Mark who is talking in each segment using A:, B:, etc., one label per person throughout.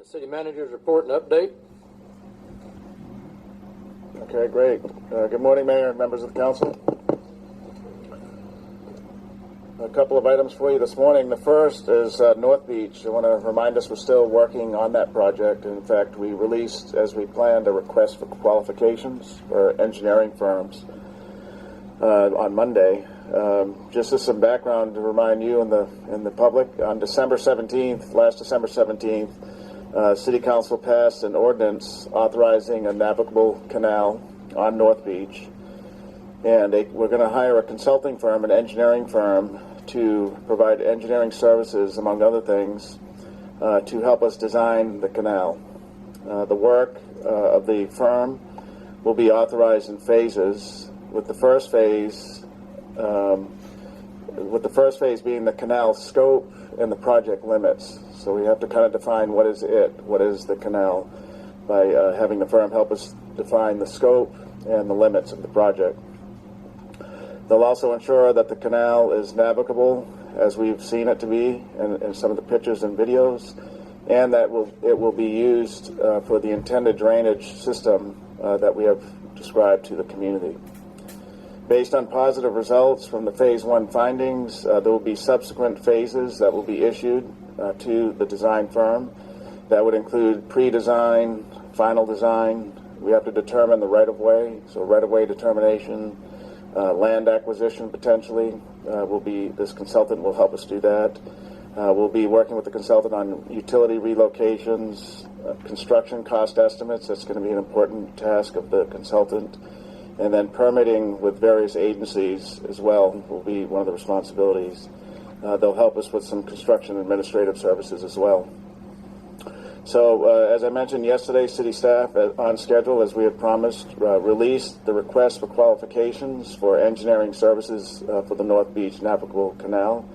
A: City Manager's report and update.
B: Okay, great. Good morning, Mayor and members of the council. A couple of items for you this morning. The first is North Beach. I want to remind us we're still working on that project. In fact, we released, as we planned, a request for qualifications for engineering firms on Monday. Just as some background to remind you and the public, on December 17th, last December 17th, City Council passed an ordinance authorizing a navigable canal on North Beach, and we're going to hire a consulting firm, an engineering firm, to provide engineering services, among other things, to help us design the canal. The work of the firm will be authorized in phases, with the first phase being the canal scope and the project limits. So we have to kind of define what is the canal, by having the firm help us define the scope and the limits of the project. They'll also ensure that the canal is navigable as we've seen it to be in some of the pictures and videos, and that it will be used for the intended drainage system that we have described to the community. Based on positive results from the Phase 1 findings, there will be subsequent phases that will be issued to the design firm. That would include pre-design, final design. We have to determine the right-of-way, so right-of-way determination, land acquisition potentially. This consultant will help us do that. We'll be working with the consultant on utility relocations, construction cost estimates. That's going to be an important task of the consultant. And then permitting with various agencies as well will be one of the responsibilities. They'll help us with some construction administrative services as well. So as I mentioned yesterday, city staff on schedule, as we had promised, released the request for qualifications for engineering services for the North Beach Navigable Canal.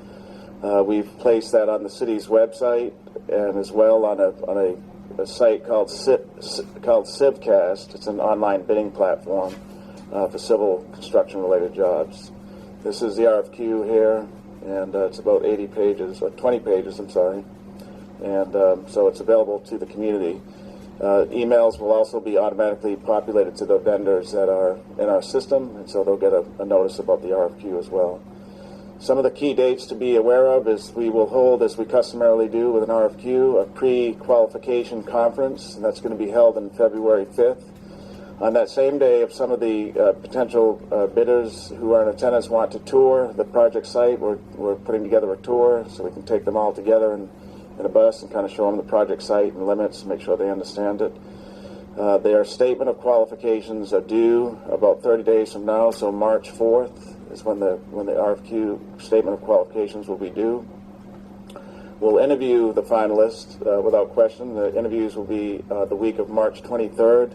B: We've placed that on the city's website and as well on a site called Civcast. It's an online bidding platform for civil construction related jobs. This is the RFQ here, and it's about 80 pages, or 20 pages, I'm sorry. And so it's available to the community. Emails will also be automatically populated to the vendors that are in our system, and so they'll get a notice about the RFQ as well. Some of the key dates to be aware of is we will hold, as we customarily do with an RFQ, a pre-qualification conference, and that's going to be held on February 5th. On that same day, if some of the potential bidders who are in attendance want to tour the project site, we're putting together a tour so we can take them all together in a bus and kind of show them the project site and limits, make sure they understand it. Their statement of qualifications are due about 30 days from now, so March 4th is when the RFQ statement of qualifications will be due. We'll interview the finalists without question. The interviews will be the week of March 23rd,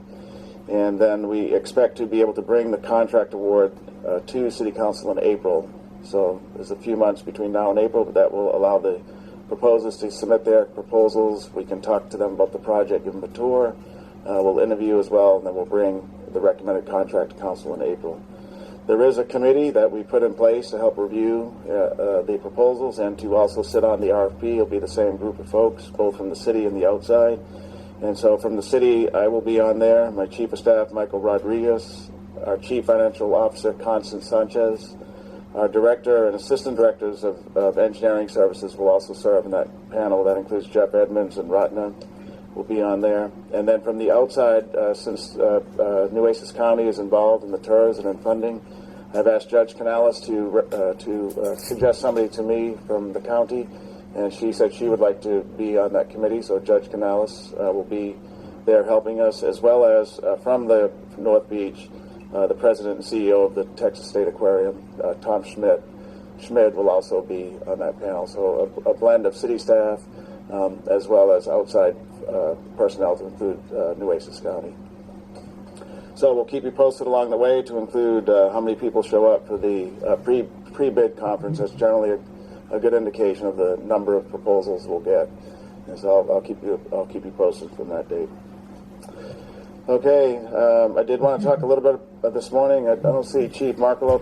B: and then we expect to be able to bring the contract award to City Council in April. So there's a few months between now and April, but that will allow the proposers to submit their proposals. We can talk to them about the project, give them a tour. We'll interview as well, and then we'll bring the recommended contract to council in April. There is a committee that we put in place to help review the proposals and to also sit on the RFP. It'll be the same group of folks, both from the city and the outside. And so from the city, I will be on there, my Chief of Staff, Michael Rodriguez, our Chief Financial Officer, Constance Sanchez, our Director and Assistant Directors of Engineering Services will also serve in that panel. That includes Jeff Edmonds and Ratna will be on there. And then from the outside, since Nueces County is involved in the tours and in funding, I've asked Judge Canales to suggest somebody to me from the county, and she said she would like to be on that committee, so Judge Canales will be there helping us, as well as from the North Beach, the president and CEO of the Texas State Aquarium, Tom Schmidt. Schmidt will also be on that panel. So a blend of city staff as well as outside personnel to include Nueces County. So we'll keep you posted along the way to include how many people show up for the pre-bid conference. That's generally a good indication of the number of proposals we'll get. And so I'll keep you posted from that date. Okay, I did want to talk a little bit this morning. I don't see Chief Markolo